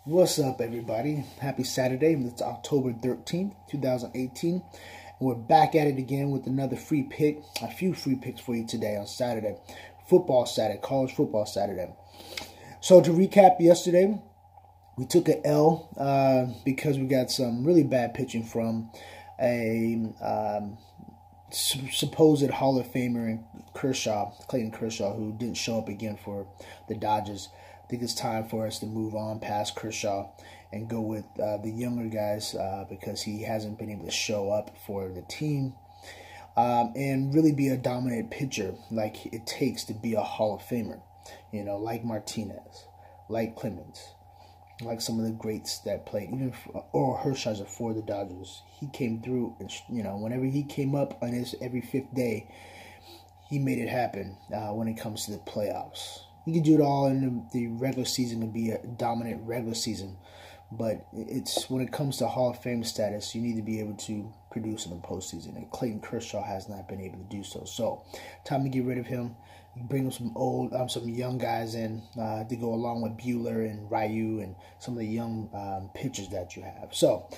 What's up, everybody? Happy Saturday. It's October 13th, 2018. And we're back at it again with another free pick. A few free picks for you today on Saturday. Football Saturday, college football Saturday. So to recap yesterday, we took an L because we got some really bad pitching from a supposed Hall of Famer Clayton Kershaw, who didn't show up again for the Dodgers. I think it's time for us to move on past Kershaw and go with the younger guys because he hasn't been able to show up for the team and really be a dominant pitcher like it takes to be a Hall of Famer. You know, like Martinez, like Clemens, like some of the greats that played, even or Hershiser for the Dodgers. He came through, and whenever he came up on his every fifth day, he made it happen when it comes to the playoffs. You can do it all in the regular season and be a dominant regular season, but it's when it comes to Hall of Fame status, you need to be able to produce in the postseason, and Clayton Kershaw has not been able to do so. So, time to get rid of him. Bring some young guys in to go along with Buehler and Ryu and some of the young pitchers that you have. So,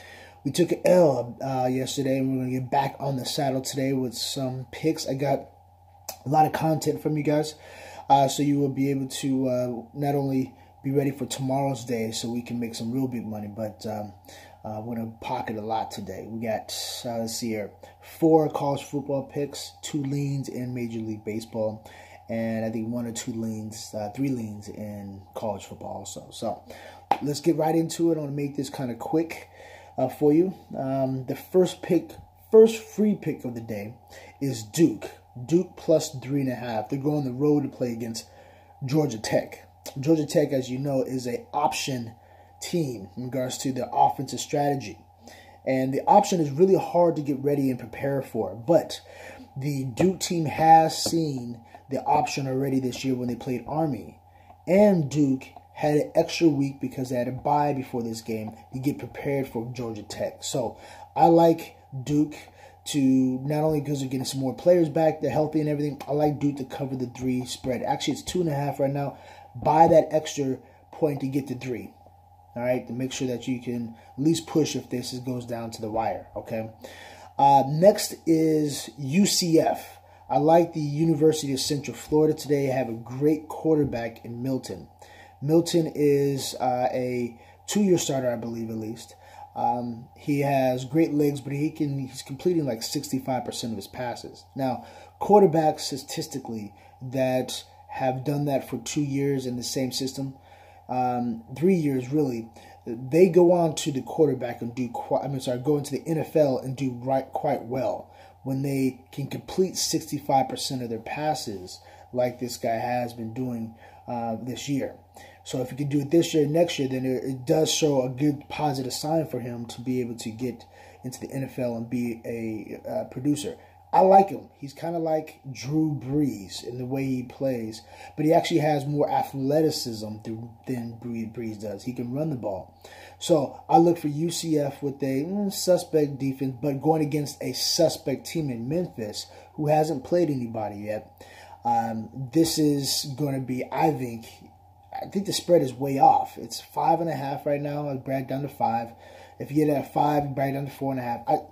we took an L yesterday, and we're going to get back on the saddle today with some picks. I got a lot of content from you guys. So you will be able to not only be ready for tomorrow's day so we can make some real big money, but we're going to pocket a lot today. We got, let's see here, 4 college football picks, 2 leans in Major League Baseball, and I think 1 or 2 leans, 3 leans in college football also. So let's get right into it. I want to make this kind of quick for you. The first free pick of the day is Duke. Duke plus 3.5. They're going on the road to play against Georgia Tech. Georgia Tech, as you know, is an option team in regards to their offensive strategy. And the option is really hard to get ready and prepare for. But the Duke team has seen the option already this year when they played Army. And Duke had an extra week because they had a bye before this game to get prepared for Georgia Tech. So I like Duke to not only because they're getting some more players back, they're healthy and everything. I like Duke to cover the 3 spread. Actually, it's 2.5 right now. Buy that extra point to get to 3. All right, to make sure that you can at least push if this goes down to the wire. Okay. Next is UCF. I like the University of Central Florida today. I have a great quarterback in Milton. Milton is a 2-year starter, I believe, at least. He has great legs, but he's completing like 65% of his passes. Now, quarterbacks statistically that have done that for 2 years in the same system, 3 years really, they go on to the quarterback and go into the NFL and do quite well when they can complete 65% of their passes, like this guy has been doing this year. So if he can do it this year, next year, then it does show a good positive sign for him to be able to get into the NFL and be a producer. I like him. He's kind of like Drew Brees in the way he plays, but he actually has more athleticism than Brees does. He can run the ball. So I look for UCF with a suspect defense, but going against a suspect team in Memphis who hasn't played anybody yet. This is going to be, I think the spread is way off. It's 5.5 right now. I brought it down to 5. If you get it at 5, you bring it down to 4.5.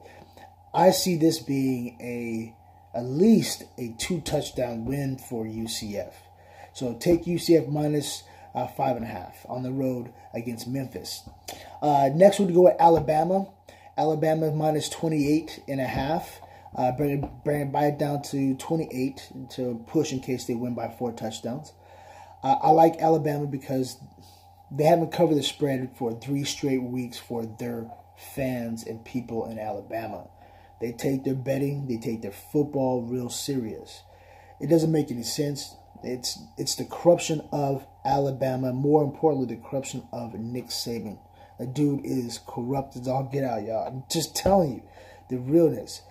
I see this being at least a 2-touchdown win for UCF. So take UCF minus 5.5 on the road against Memphis. Next, we'll go with Alabama. Alabama minus 28.5. Buy it down to 28 to push in case they win by 4 touchdowns. I like Alabama because they haven't covered the spread for 3 straight weeks for their fans and people in Alabama. They take their betting, they take their football real serious. It doesn't make any sense. It's the corruption of Alabama, more importantly, the corruption of Nick Saban. The dude is corrupt as all get out, y'all. I'm just telling you the realness.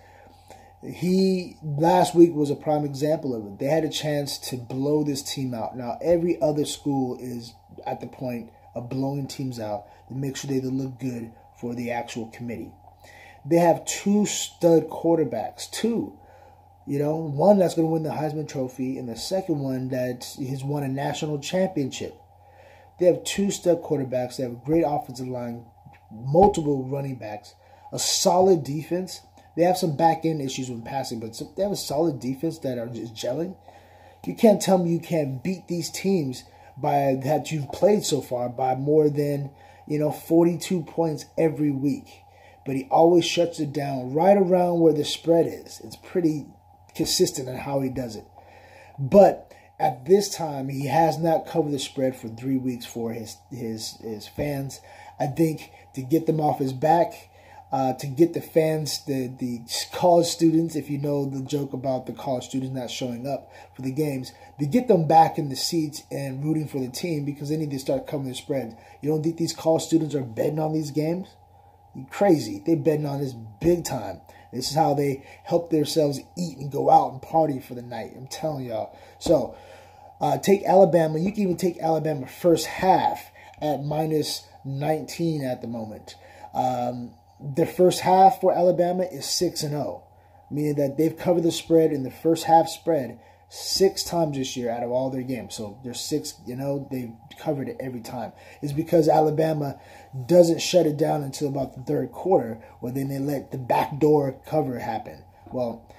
He last week was a prime example of it. They had a chance to blow this team out. Now, every other school is at the point of blowing teams out to make sure they look good for the actual committee. They have 2 stud quarterbacks, 2. One that's going to win the Heisman Trophy, and the second one that has won a national championship. They have 2 stud quarterbacks. They have a great offensive line, multiple running backs, a solid defense. They have some back-end issues with passing, but they have a solid defense that are just gelling. You can't tell me you can't beat these teams by that you've played so far by more than 42 points every week. But he always shuts it down right around where the spread is. It's pretty consistent in how he does it. But at this time, he has not covered the spread for 3 weeks for his fans. I think to get them off his back, to get the fans, the college students, if you know the joke about the college students not showing up for the games, to get them back in the seats and rooting for the team because they need to start covering the spread. You don't think these college students are betting on these games? You're crazy. They're betting on this big time. This is how they help themselves eat and go out and party for the night. I'm telling y'all. So, take Alabama. You can even take Alabama first half at minus 19 at the moment. The first half for Alabama is 6-0, meaning that they've covered the spread in the first half spread 6 times this year out of all their games. So there's 6, they've covered it every time. It's because Alabama doesn't shut it down until about the third quarter, where then they let the backdoor cover happen. Well,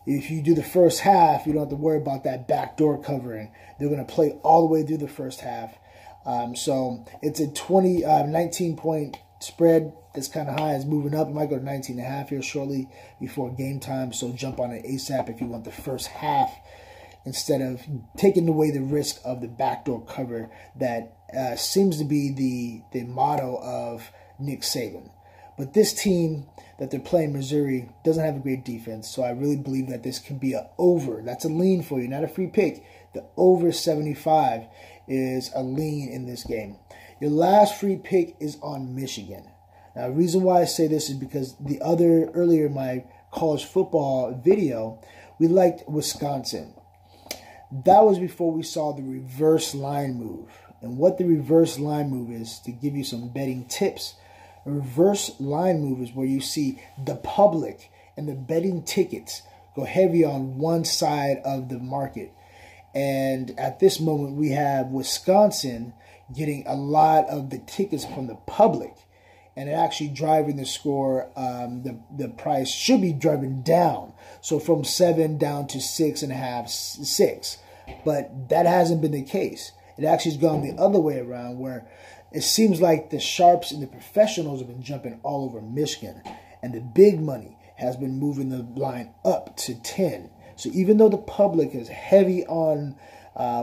if you do the first half, you don't have to worry about that backdoor covering. They're going to play all the way through the first half. So it's a 19-point spread. That's kind of high. It's moving up. It might go to 19.5 here shortly before game time. So jump on it ASAP if you want the first half instead of taking away the risk of the backdoor cover that seems to be the motto of Nick Saban. But this team that they're playing, Missouri, doesn't have a great defense. So I really believe that this can be an over. That's a lean for you, not a free pick. The over 75 is a lean in this game. Your last free pick is on Michigan. Now, the reason why I say this is because earlier in my college football video, we liked Wisconsin. That was before we saw the reverse line move. And what the reverse line move is, to give you some betting tips, a reverse line move is where you see the public and the betting tickets go heavy on one side of the market. And at this moment, we have Wisconsin getting a lot of the tickets from the public. And actually driving the score, the price should be driving down. So from 7 down to 6.5, 6. But that hasn't been the case. It actually has gone the other way around, where it seems like the sharps and the professionals have been jumping all over Michigan. And the big money has been moving the line up to 10. So even though the public is heavy on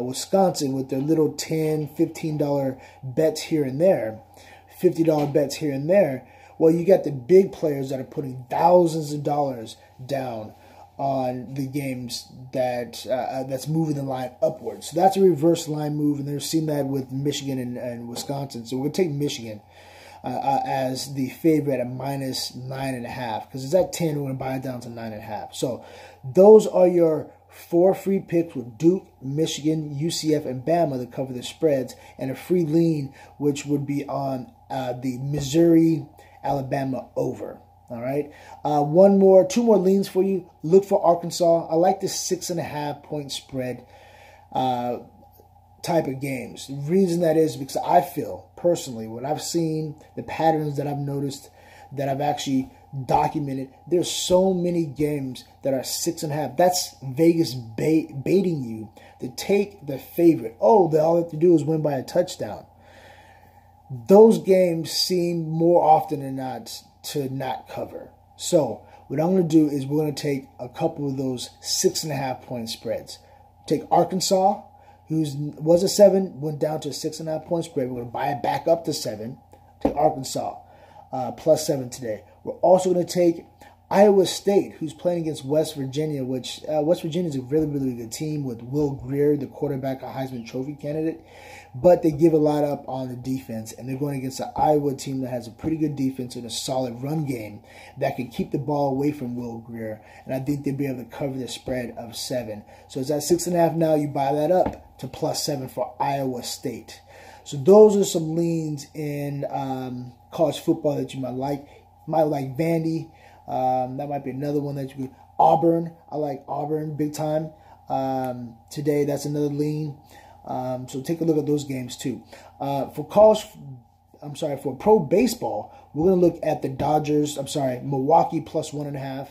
Wisconsin with their little $10, $15 bets here and there, $50 bets here and there, well, you got the big players that are putting thousands of dollars down on the games that's moving the line upwards. So that's a reverse line move, and they've seen that with Michigan and Wisconsin. So we're going to take Michigan as the favorite at minus 9.5, because it's at 10. We're going to buy it down to 9.5. So those are your 4 free picks with Duke, Michigan, UCF, and Bama to cover the spreads, and a free lean, which would be on the Missouri, Alabama over. All right. 2 more leans for you. Look for Arkansas. I like this 6.5 point spread type of games. The reason that is because I feel personally, what I've seen, the patterns that I've noticed, that I've actually documented, there's so many games that are 6.5. That's Vegas baiting you to take the favorite. Oh, all they have to do is win by a touchdown. Those games seem more often than not to not cover. So what I'm going to do is we're going to take a couple of those 6.5 point spreads. Take Arkansas, who was a 7, went down to a 6.5 point spread. We're going to buy it back up to 7. Take Arkansas plus 7 today. We're also going to take Iowa State, who's playing against West Virginia, which West Virginia is a really, really good team with Will Grier, the quarterback, a Heisman Trophy candidate. But they give a lot up on the defense, and they're going against an Iowa team that has a pretty good defense and a solid run game that can keep the ball away from Will Grier. And I think they'll be able to cover the spread of 7. So it's at 6.5 now. You buy that up to plus 7 for Iowa State. So those are some leans in college football that you might like. You might like Vandy. That might be another one that you could. Auburn. I like Auburn big time. Today, that's another lean. So take a look at those games too. For pro baseball, we're going to look at the Milwaukee +1.5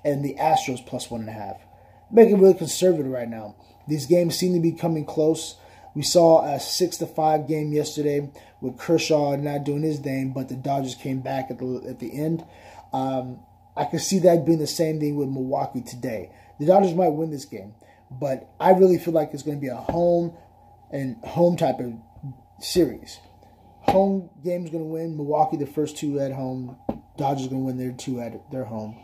and the Astros +1.5. Make it really conservative right now. These games seem to be coming close. We saw a 6-5 game yesterday with Kershaw not doing his thing, but the Dodgers came back at the end. I can see that being the same thing with Milwaukee today. The Dodgers might win this game, but I really feel like it's going to be a home type of series. Home game's going to win. Milwaukee, the first 2 at home. Dodgers going to win their 2 at their home.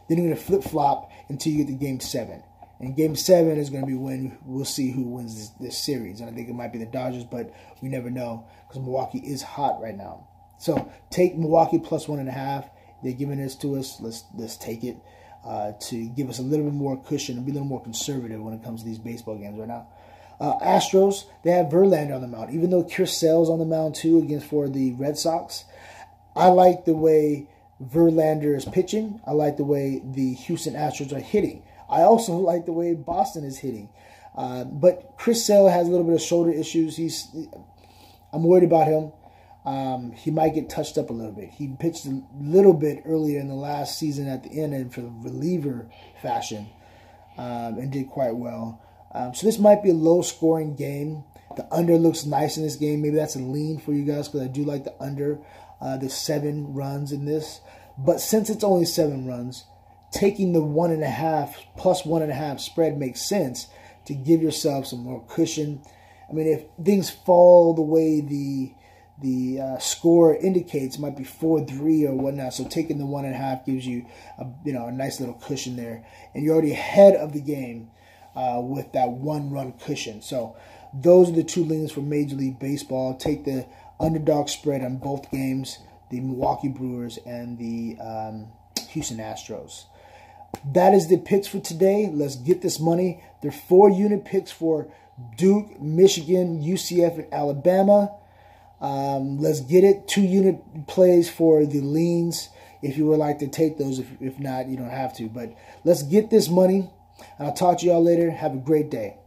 Then you're going to flip-flop until you get to Game 7. And Game 7 is going to be when we'll see who wins this series. And I think it might be the Dodgers, but we never know because Milwaukee is hot right now. So take Milwaukee +1.5. They're giving this to us. Let's take it to give us a little bit more cushion and be a little more conservative when it comes to these baseball games right now. Astros, they have Verlander on the mound. Even though Chris Sale's on the mound too for the Red Sox, I like the way Verlander is pitching. I like the way the Houston Astros are hitting. I also like the way Boston is hitting. But Chris Sale has a little bit of shoulder issues. I'm worried about him. He might get touched up a little bit. He pitched a little bit earlier in the last season at the end and for the reliever fashion and did quite well. So this might be a low-scoring game. The under looks nice in this game. Maybe that's a lean for you guys because I do like the under. There's 7 runs in this. But since it's only 7 runs, taking the 1.5 +1.5 spread makes sense to give yourself some more cushion. I mean, if things fall the way the score indicates, it might be 4-3 or whatnot. So taking the 1.5 gives you a nice little cushion there, and you're already ahead of the game with that 1-run cushion. So those are the 2 leans for Major League Baseball. Take the underdog spread on both games, the Milwaukee Brewers and the Houston Astros. That is the picks for today. Let's get this money. They're 4-unit picks for Duke, Michigan, UCF, and Alabama. Let's get it. 2-unit plays for the leans if you would like to take those. If not, you don't have to. But let's get this money. I'll talk to y'all later. Have a great day.